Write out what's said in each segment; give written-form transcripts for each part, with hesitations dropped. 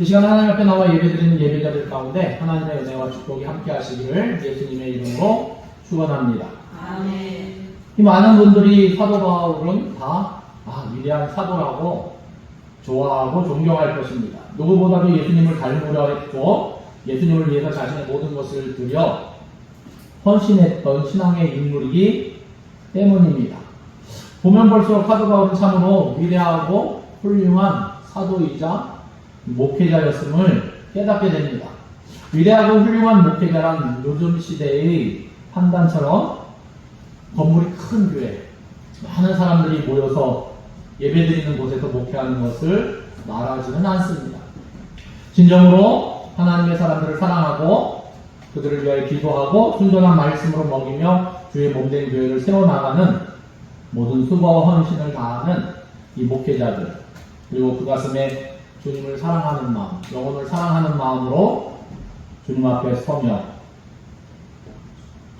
이 시간 하나님 앞에 나와 예배드리는 예배자들 가운데 하나님의 은혜와 축복이 함께 하시기를 예수님의 이름으로 축원합니다. 아멘. 이 많은 분들이 사도 바울은 다 위대한 사도라고 좋아하고 존경할 것입니다. 누구보다도 예수님을 닮으려 했고 예수님을 위해서 자신의 모든 것을 들여 헌신했던 신앙의 인물이기 때문입니다. 보면 볼수록 사도 바울은 참으로 위대하고 훌륭한 사도이자 목회자였음을 깨닫게 됩니다. 위대하고 훌륭한 목회자란 요즘 시대의 판단처럼 건물이 큰 교회, 많은 사람들이 모여서 예배드리는 곳에서 목회하는 것을 말하지는 않습니다. 진정으로 하나님의 사람들을 사랑하고 그들을 위하여 기도하고 순전한 말씀으로 먹이며 주의 몸된 교회를 세워나가는 모든 수고와 헌신을 다하는 이 목회자들, 그리고 그 가슴에 주님을 사랑하는 마음, 영혼을 사랑하는 마음으로 주님 앞에 서며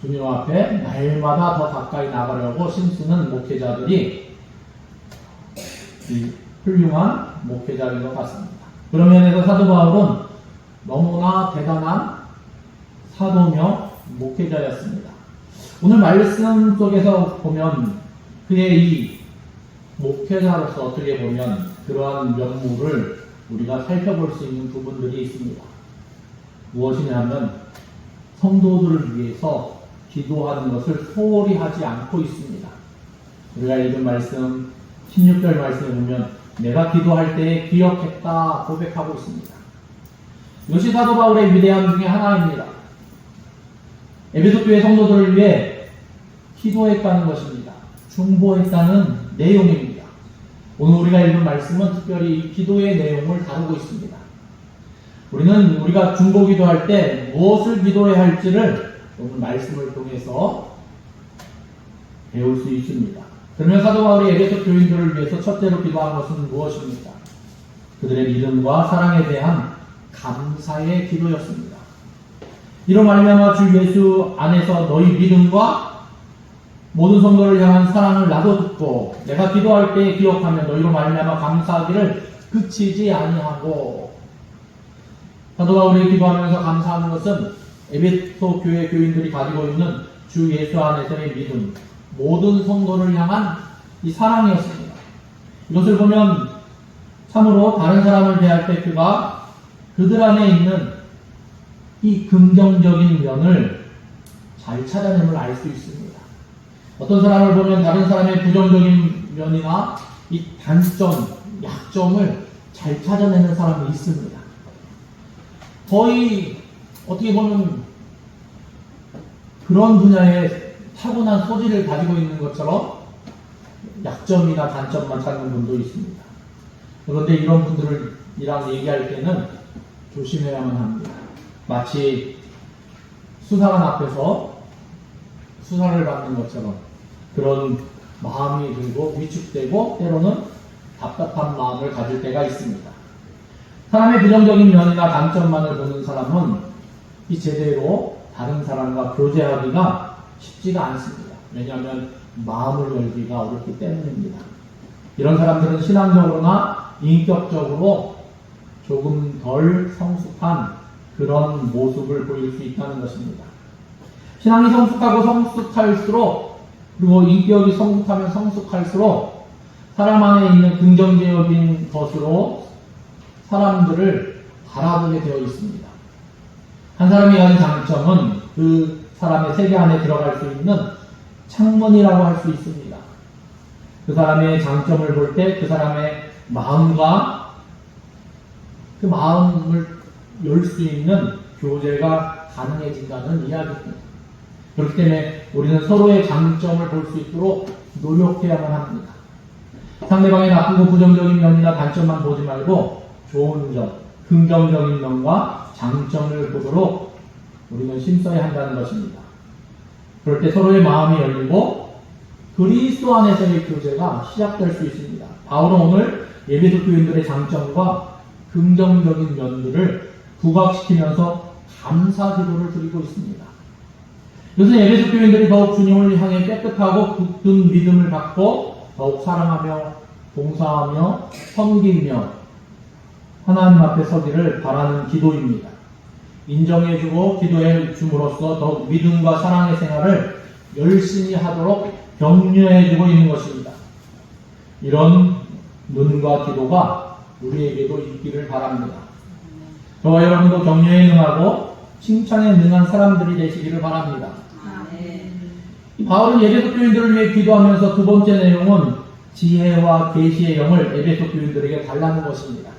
주님 앞에 날마다 더 가까이 나가려고 힘쓰는 목회자들이 이 훌륭한 목회자인 것 같습니다. 그런 면에서 사도 바울은 너무나 대단한 사도며 목회자였습니다. 오늘 말씀 속에서 보면 그의 이 목회자로서 어떻게 보면 그러한 면모를 우리가 살펴볼 수 있는 부분들이 있습니다. 무엇이냐면 성도들을 위해서 기도하는 것을 소홀히 하지 않고 있습니다. 우리가 읽은 말씀 16절 말씀에 보면 내가 기도할 때에 기억했다 고백하고 있습니다. 이것이 사도 바울의 위대함 중에 하나입니다. 에베소 교회 성도들을 위해 기도했다는 것입니다. 중보했다는 내용입니다. 오늘 우리가 읽은 말씀은 특별히 이 기도의 내용을 다루고 있습니다. 우리는 우리가 중보 기도할 때 무엇을 기도해야 할지를 오늘 말씀을 통해서 배울 수 있습니다. 그러면 사도 바울이 에베소 교인들을 위해서 첫째로 기도한 것은 무엇입니까? 그들의 믿음과 사랑에 대한 감사의 기도였습니다. 이로 말미암아 주 예수 안에서 너희 믿음과 모든 성도를 향한 사랑을 나도 듣고 내가 기도할 때 기억하며 너희로 말미암아 감사하기를 그치지 아니하고. 사도 바울이 기도하면서 감사하는 것은 에베소 교회 교인들이 가지고 있는 주 예수 안에서의 믿음, 모든 성도를 향한 이 사랑이었습니다. 이것을 보면 참으로 다른 사람을 대할 때 그가 그들 안에 있는 이 긍정적인 면을 잘 찾아냄을 알 수 있습니다. 어떤 사람을 보면 다른 사람의 부정적인 면이나 이 단점, 약점을 잘 찾아내는 사람이 있습니다. 거의 어떻게 보면 그런 분야에 타고난 소질을 가지고 있는 것처럼 약점이나 단점만 찾는 분도 있습니다. 그런데 이런 분들이랑 얘기할 때는 조심해야만 합니다. 마치 수사관 앞에서 수사를 받는 것처럼 그런 마음이 들고 위축되고 때로는 답답한 마음을 가질 때가 있습니다. 사람의 부정적인 면이나 단점만을 보는 사람은 이 제대로 다른 사람과 교제하기가 쉽지가 않습니다. 왜냐하면 마음을 열기가 어렵기 때문입니다. 이런 사람들은 신앙적으로나 인격적으로 조금 덜 성숙한 그런 모습을 보일 수 있다는 것입니다. 신앙이 성숙하고 성숙할수록, 그리고 인격이 성숙하면 성숙할수록 사람 안에 있는 긍정적인 것으로 사람들을 바라보게 되어 있습니다. 한 사람이 가진 장점은 그 사람의 세계 안에 들어갈 수 있는 창문이라고 할 수 있습니다. 그 사람의 장점을 볼 때 그 사람의 마음과 그 마음을 열 수 있는 교제가 가능해진다는 이야기입니다. 그렇기 때문에 우리는 서로의 장점을 볼 수 있도록 노력해야만 합니다. 상대방의 나쁘고 부정적인 면이나 단점만 보지 말고 좋은 점, 긍정적인 면과 장점을 보도록 우리는 힘써야 한다는 것입니다. 그럴 때 서로의 마음이 열리고 그리스도 안에서의 교제가 시작될 수 있습니다. 바울은 오늘 에베소 교인들의 장점과 긍정적인 면들을 부각시키면서 감사 기도를 드리고 있습니다. 이것은 에베소 교인들이 더욱 주님을 향해 깨끗하고 굳은 믿음을 갖고 더욱 사랑하며 봉사하며 섬기며 하나님 앞에 서기를 바라는 기도입니다. 인정해주고 기도해 줌으로써 더욱 믿음과 사랑의 생활을 열심히 하도록 격려해주고 있는 것입니다. 이런 눈과 기도가 우리에게도 있기를 바랍니다. 저와 여러분도 격려에 능하고 칭찬에 능한 사람들이 되시기를 바랍니다. 바울은 에베소 교인들을 위해 기도하면서 두 번째 내용은 지혜와 계시의 영을 에베소 교인들에게 달라는 것입니다.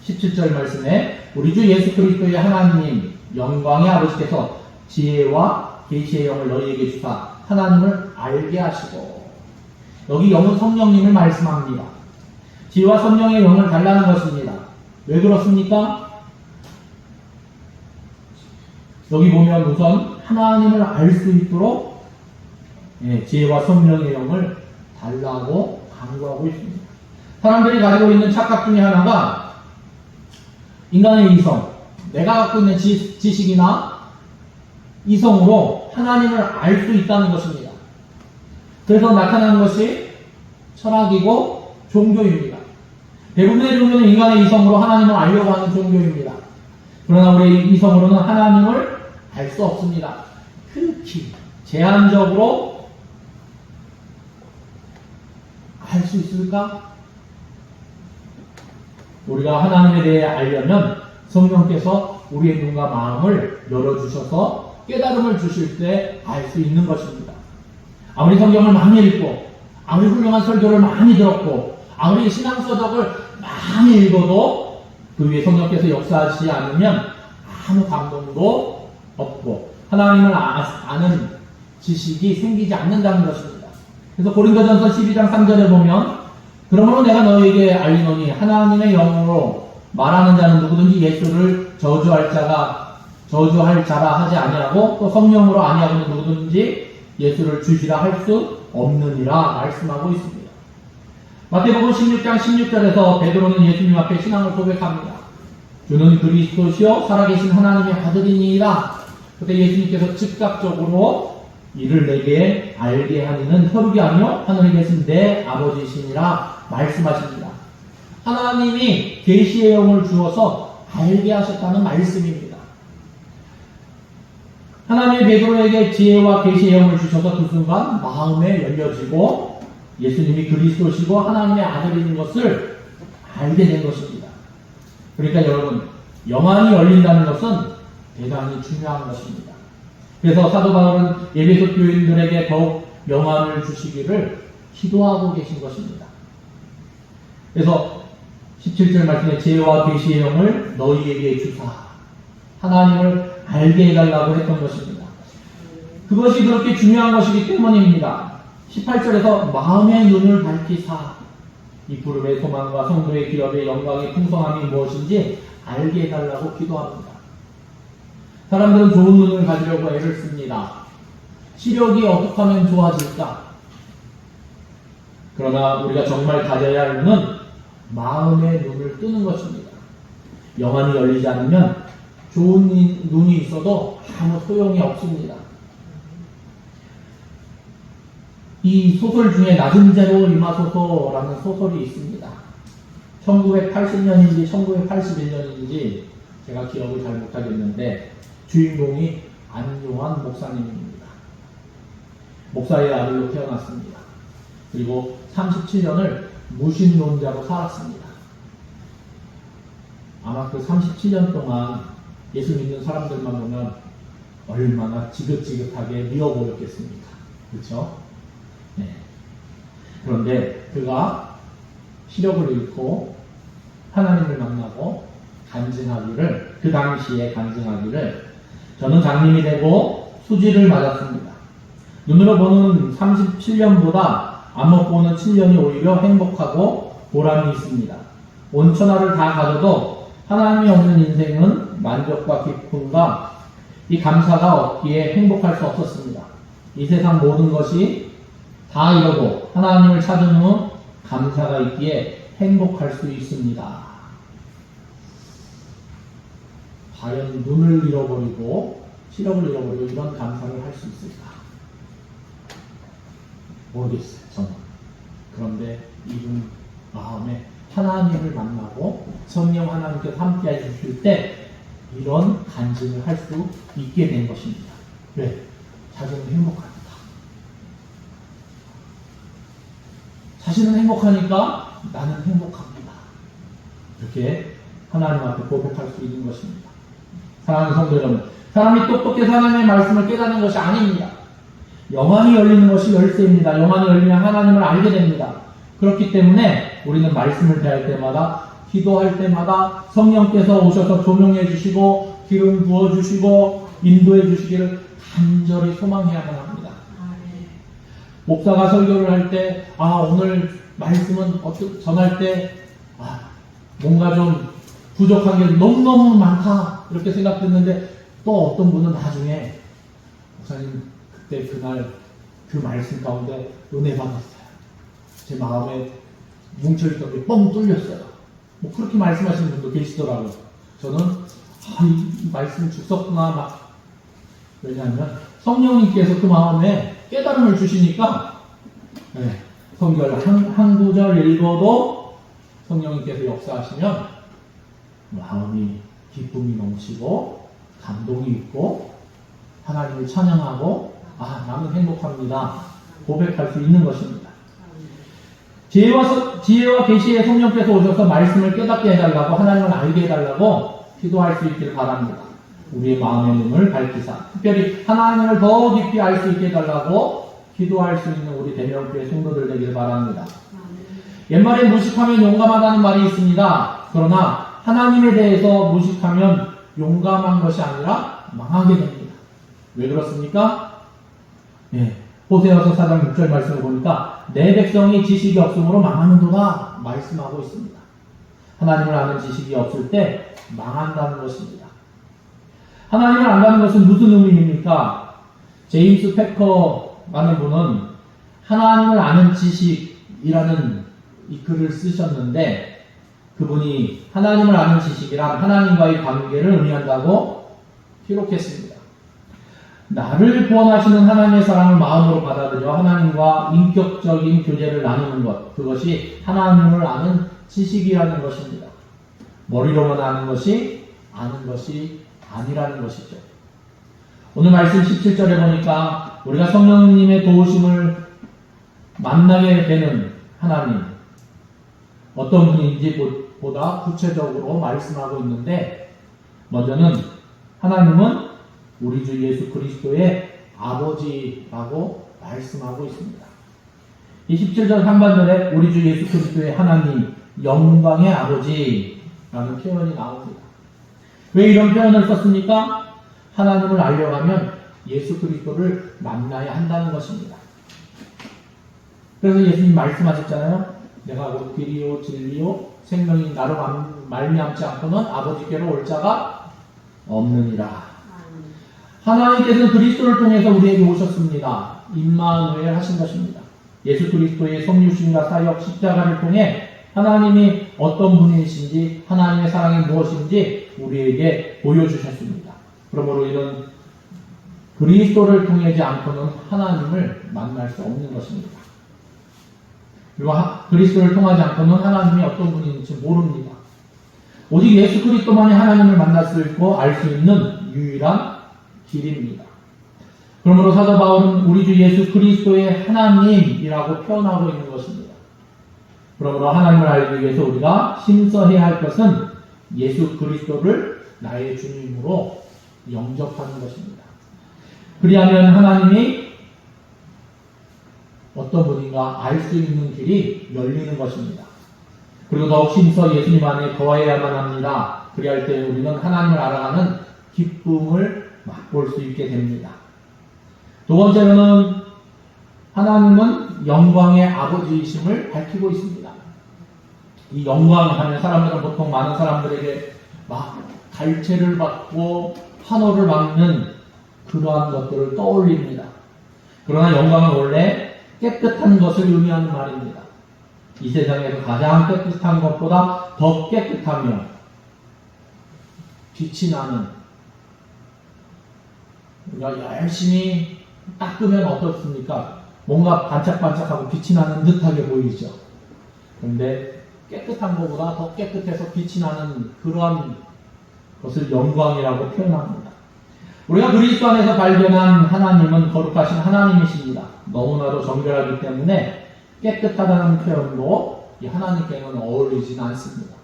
17절 말씀에 우리 주 예수 그리스도의 하나님 영광의 아버지께서 지혜와 계시의 영을 너희에게 주사 하나님을 알게 하시고, 여기 영은 성령님을 말씀합니다. 지혜와 성령의 영을 달라는 것입니다. 왜 그렇습니까? 여기 보면 우선 하나님을 알 수 있도록 지혜와 성령의 영을 달라고 강조하고 있습니다. 사람들이 가지고 있는 착각 중에 하나가 인간의 이성, 내가 갖고 있는 지식이나 이성으로 하나님을 알 수 있다는 것입니다. 그래서 나타나는 것이 철학이고 종교입니다. 대부분의 종교는 인간의 이성으로 하나님을 알려고 하는 종교입니다. 그러나 우리의 이성으로는 하나님을 알 수 없습니다. 특히 제한적으로 알 수 있을까? 우리가 하나님에 대해 알려면 성령께서 우리의 눈과 마음을 열어주셔서 깨달음을 주실 때 알 수 있는 것입니다. 아무리 성경을 많이 읽고 아무리 훌륭한 설교를 많이 들었고 아무리 신앙서적을 많이 읽어도 그 위에 성령께서 역사하지 않으면 아무 감동도 없고 하나님을 아는 지식이 생기지 않는다는 것입니다. 그래서 고린도전서 12장 3절에 보면 그러므로 내가 너희에게 알리노니 하나님의 영으로 말하는 자는 누구든지 예수를 저주할 자라 하지 아니하고 또 성령으로 아니하고는 누구든지 예수를 주시라 할 수 없느니라 말씀하고 있습니다. 마태복음 16장 16절에서 베드로는 예수님 앞에 신앙을 고백합니다. 주는 그리스도시요 살아계신 하나님의 아들이니이다. 그때 예수님께서 즉각적으로 이를 내게 알게 하니는 혈육이 아니요 하늘에 계신 내 아버지시니라 말씀하십니다. 하나님이 계시의 영을 주어서 알게 하셨다는 말씀입니다. 하나님이 베드로에게 지혜와 계시의 영을 주셔서 그 순간 마음에 열려지고 예수님이 그리스도시고 하나님의 아들인 것을 알게 된 것입니다. 그러니까 여러분, 영안이 열린다는 것은 대단히 중요한 것입니다. 그래서 사도 바울은 에베소 교인들에게 더욱 영안을 주시기를 기도하고 계신 것입니다. 그래서 17절 말씀에 지혜와 계시의 영을 너희에게 주사 하나님을 알게 해달라고 했던 것입니다. 그것이 그렇게 중요한 것이기 때문입니다. 18절에서 마음의 눈을 밝히사 이 부름의 소망과 성도의 기업의 영광의 풍성함이 무엇인지 알게 해달라고 기도합니다. 사람들은 좋은 눈을 가지려고 애를 씁니다. 시력이 어떻게 하면 좋아질까? 그러나 우리가 정말 가져야 할 눈은 마음의 눈을 뜨는 것입니다. 영안이 열리지 않으면 좋은 눈이 있어도 아무 소용이 없습니다. 이 소설 중에 낮은 자로 임하소서라는 소설이 있습니다. 1980년인지 1981년인지 제가 기억을 잘 못하겠는데 주인공이 안용환 목사님입니다. 목사의 아들로 태어났습니다. 그리고 37년을 무신론자로 살았습니다. 아마 그 37년 동안 예수 믿는 사람들만 보면 얼마나 지긋지긋하게 미워 보였겠습니까? 그렇죠? 네. 그런데 그가 시력을 잃고 하나님을 만나고 간증하기를, 그 당시에 간증하기를, 저는 장님이 되고 수지를 맞았습니다. 눈으로 보는 37년보다 안 먹고 오는 7년이 오히려 행복하고 보람이 있습니다. 온천하를 다 가져도 하나님이 없는 인생은 만족과 기쁨과 이 감사가 없기에 행복할 수 없었습니다. 이 세상 모든 것이 다 이러고 하나님을 찾은 후 감사가 있기에 행복할 수 있습니다. 과연 눈을 잃어버리고 시력을 잃어버리고 이런 감사를 할 수 있을까? 모르겠어요, 저는. 그런데 이분 마음에 하나님을 만나고 성령 하나님께서 함께 해주실 때 이런 간증을 할 수 있게 된 것입니다. 왜? 자신은 행복합니다. 자신은 행복하니까 나는 행복합니다. 이렇게 하나님 앞에 고백할 수 있는 것입니다. 사랑하는 성도 여러분, 사람이 똑똑해서 하나님의 말씀을 깨닫는 것이 아닙니다. 영안이 열리는 것이 열쇠입니다. 영안이 열리면 하나님을 알게 됩니다. 그렇기 때문에 우리는 말씀을 대할 때마다, 기도할 때마다 성령께서 오셔서 조명해 주시고 기름 부어 주시고 인도해 주시기를 간절히 소망해야만 합니다. 목사가 설교를 할 때, 오늘 말씀은 전할 때, 뭔가 좀 부족한 게 너무너무 많다. 이렇게 생각했는데, 또 어떤 분은 나중에, 목사님, 그때 그날 그 말씀 가운데 은혜 받았어요. 제 마음에 뭉쳐있던 게 뻥 뚫렸어요. 뭐 그렇게 말씀하시는 분도 계시더라고요. 저는, 이 말씀 죽었구나, 왜냐하면 성령님께서 그 마음에 깨달음을 주시니까, 성경을 한 구절 읽어도 성령님께서 역사하시면 마음이 기쁨이 넘치고 감동이 있고 하나님을 찬양하고 나는 행복합니다. 고백할 수 있는 것입니다. 지혜와 계시의 성령께서 오셔서 말씀을 깨닫게 해달라고 하나님을 알게 해달라고 기도할 수 있기를 바랍니다. 우리의 마음의 눈을 밝히사 특별히 하나님을 더 깊이 알 수 있게 해달라고 기도할 수 있는 우리 대명교회 성도들 되기를 바랍니다. 옛말에 무식하면 용감하다는 말이 있습니다. 그러나 하나님에 대해서 무식하면 용감한 것이 아니라 망하게 됩니다. 왜 그렇습니까? 호세아서 4장 6절 말씀을 보니까 내 백성이 지식이 없으므로 망하는도다 말씀하고 있습니다. 하나님을 아는 지식이 없을 때 망한다는 것입니다. 하나님을 안다는 것은 무슨 의미입니까? 제임스 패커라는 분은 하나님을 아는 지식이라는 이 글을 쓰셨는데 그분이 하나님을 아는 지식이란 하나님과의 관계를 의미한다고 기록했습니다. 나를 구원하시는 하나님의 사랑을 마음으로 받아들여 하나님과 인격적인 교제를 나누는 것, 그것이 하나님을 아는 지식이라는 것입니다. 머리로만 아는 것이 아는 것이 아니라는 것이죠. 오늘 말씀 17절에 보니까 우리가 성령님의 도우심을 만나게 되는 하나님, 어떤 분인지 보다 구체적으로 말씀하고 있는데, 먼저는 하나님은 우리 주 예수 그리스도의 아버지라고 말씀하고 있습니다. 27절 상반절에 우리 주 예수 그리스도의 하나님, 영광의 아버지라는 표현이 나옵니다. 왜 이런 표현을 썼습니까? 하나님을 알려가면 예수 그리스도를 만나야 한다는 것입니다. 그래서 예수님 말씀하셨잖아요. 내가 곧 길이요 진리요 생명이 나로 말미암지 않고는 아버지께로 올 자가 없느니라. 하나님께서는 그리스도를 통해서 우리에게 오셨습니다. 임마누엘 하신 것입니다. 예수 그리스도의 성육신과 사역 십자가를 통해 하나님이 어떤 분이신지 하나님의 사랑이 무엇인지 우리에게 보여주셨습니다. 그러므로 이런 그리스도를 통하지 않고는 하나님을 만날 수 없는 것입니다. 그리고 그리스도를 통하지 않고는 하나님이 어떤 분인지 모릅니다. 오직 예수 그리스도만이 하나님을 만날 수 있고 알 수 있는 유일한 길입니다. 그러므로 사도 바울은 우리 주 예수 그리스도의 하나님이라고 표현하고 있는 것입니다. 그러므로 하나님을 알기 위해서 우리가 심서해야 할 것은 예수 그리스도를 나의 주님으로 영접하는 것입니다. 그리하면 하나님이 어떤 분인가 알 수 있는 길이 열리는 것입니다. 그리고 더욱 심서 예수님 안에 거해야만 합니다. 그리할 때 우리는 하나님을 알아가는 기쁨을 맛볼 수 있게 됩니다. 두 번째로는 하나님은 영광의 아버지이심을 밝히고 있습니다. 이 영광 하면 사람들은 보통 많은 사람들에게 막 갈채를 받고 환호를 받는 그러한 것들을 떠올립니다. 그러나 영광은 원래 깨끗한 것을 의미하는 말입니다. 이 세상에서 가장 깨끗한 것보다 더 깨끗하며 빛이 나는, 우리가 열심히 닦으면 어떻습니까? 뭔가 반짝반짝하고 빛이 나는 듯하게 보이죠. 그런데 깨끗한 것보다 더 깨끗해서 빛이 나는 그러한 것을 영광이라고 표현합니다. 우리가 그리스도 안에서 발견한 하나님은 거룩하신 하나님이십니다. 너무나도 정결하기 때문에 깨끗하다는 표현도 이 하나님께는 어울리진 않습니다.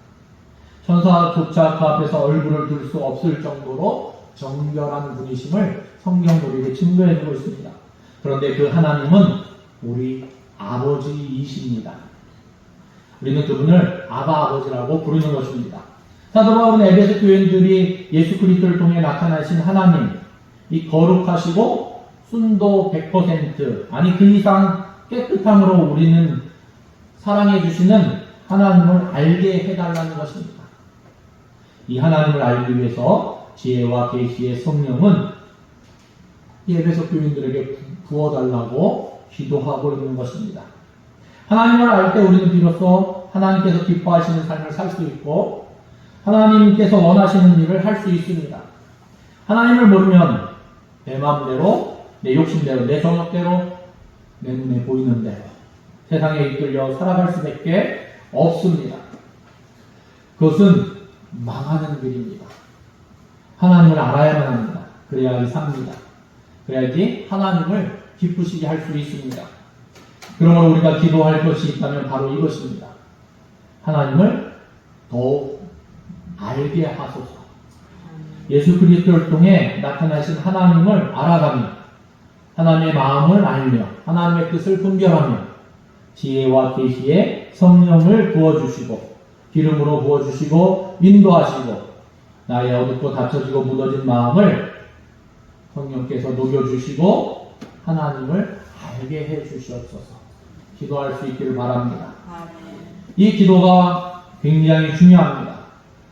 천사조차 그 앞에서 얼굴을 둘 수 없을 정도로 정결한 분이심을 성경도 우리에게 증거해주고 있습니다. 그런데 그 하나님은 우리 아버지이십니다. 우리는 그분을 아바 아버지라고 부르는 것입니다. 사도 바울은 에베소 교인들이 예수 그리스도를 통해 나타나신 하나님, 이 거룩하시고 순도 100% 아니 그 이상 깨끗함으로 우리는 사랑해 주시는 하나님을 알게 해달라는 것입니다. 이 하나님을 알기 위해서 지혜와 계시의 성령은 에베소 교인들에게 부어달라고 기도하고 있는 것입니다. 하나님을 알 때 우리는 비로소 하나님께서 기뻐하시는 삶을 살 수 있고 하나님께서 원하시는 일을 할 수 있습니다. 하나님을 모르면 내 마음대로, 내 욕심대로, 내 정욕대로, 내 눈에 보이는 대로 세상에 이끌려 살아갈 수밖에 없습니다. 그것은 망하는 길입니다. 하나님을 알아야만 합니다. 그래야지 삽니다. 그래야지 하나님을 기쁘시게 할 수 있습니다. 그러므로 우리가 기도할 것이 있다면 바로 이것입니다. 하나님을 더욱 알게 하소서. 예수 그리스도를 통해 나타나신 하나님을 알아가며 하나님의 마음을 알며 하나님의 뜻을 분별하며 지혜와 계시의 성령을 부어주시고 기름으로 부어주시고 인도하시고 나의 어둡고 닫혀지고 무너진 마음을 성령께서 녹여주시고 하나님을 알게 해주시옵소서. 기도할 수 있기를 바랍니다. 이 기도가 굉장히 중요합니다.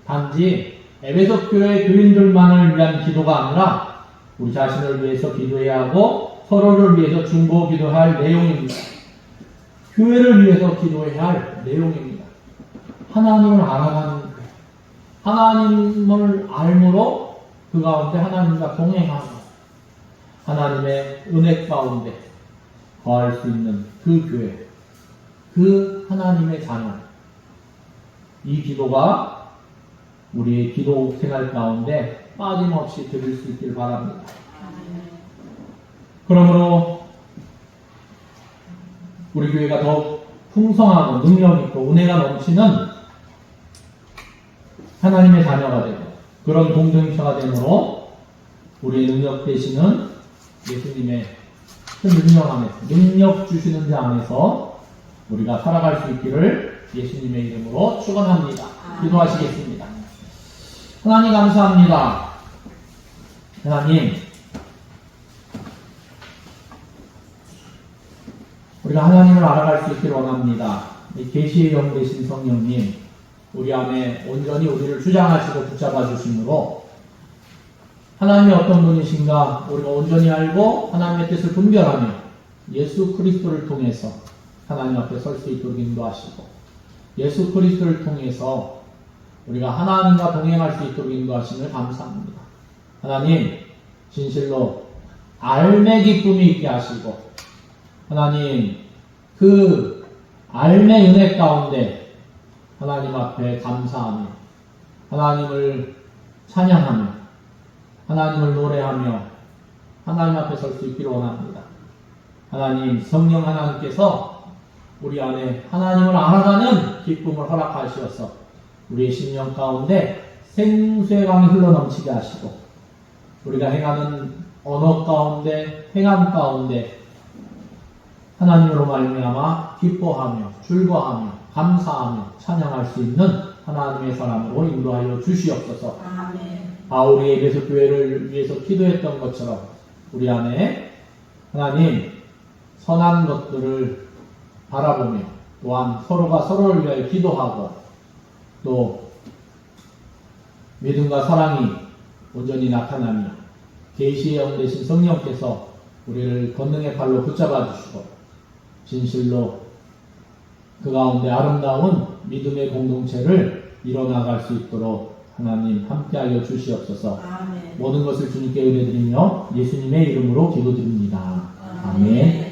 단지 에베소 교회 교인들만을 위한 기도가 아니라 우리 자신을 위해서 기도해야 하고 서로를 위해서 중보 기도할 내용입니다. 교회를 위해서 기도해야 할 내용입니다. 하나님을 알아가는 거예요. 하나님을 알므로 그 가운데 하나님과 동행하고 하나님의 은혜 가운데 거할 수 있는 그 교회, 그 하나님의 자녀. 이 기도가 우리의 기도 생활 가운데 빠짐없이 드릴 수 있기를 바랍니다. 그러므로 우리 교회가 더욱 풍성하고 능력있고 은혜가 넘치는 하나님의 자녀가 되고 그런 공동체가 되므로 우리의 능력 되시는 예수님의 그 능력 안에 능력 주시는 자 안에서 우리가 살아갈 수 있기를 예수님의 이름으로 축원합니다. 기도하시겠습니다. 하나님 감사합니다. 하나님, 우리가 하나님을 알아갈 수 있기를 원합니다. 계시의 영 되신 성령님, 우리 안에 온전히 우리를 주장하시고 붙잡아 주심으로 하나님이 어떤 분이신가 우리가 온전히 알고 하나님의 뜻을 분별하며 예수 그리스도를 통해서 하나님 앞에 설 수 있도록 인도하시고 예수 그리스도를 통해서 우리가 하나님과 동행할 수 있도록 인도하심을 감사합니다. 하나님, 진실로 알매 기쁨이 있게 하시고 하나님, 그 알매 은혜 가운데 하나님 앞에 감사하며 하나님을 찬양하며 하나님을 노래하며 하나님 앞에 설 수 있기를 원합니다. 하나님, 성령 하나님께서 우리 안에 하나님을 알아가는 기쁨을 허락하시어서 우리의 심령 가운데 생수의 강이 흘러넘치게 하시고 우리가 행하는 언어 가운데 행함 가운데 하나님으로 말미암아 기뻐하며 즐거워하며 감사하며 찬양할 수 있는 하나님의 사람으로 인도하여 주시옵소서. 아멘. 바울이 에베소 교회를 위해서 기도했던 것처럼 우리 안에 하나님 선한 것들을 바라보며 또한 서로가 서로를 위하여 기도하고 또 믿음과 사랑이 온전히 나타나며 계시의 영 되신 성령께서 우리를 권능의 팔로 붙잡아 주시고 진실로 그 가운데 아름다운 믿음의 공동체를 이뤄나갈 수 있도록 하나님 함께하여 주시옵소서. 아멘. 모든 것을 주님께 의뢰드리며 예수님의 이름으로 기도드립니다. 아멘.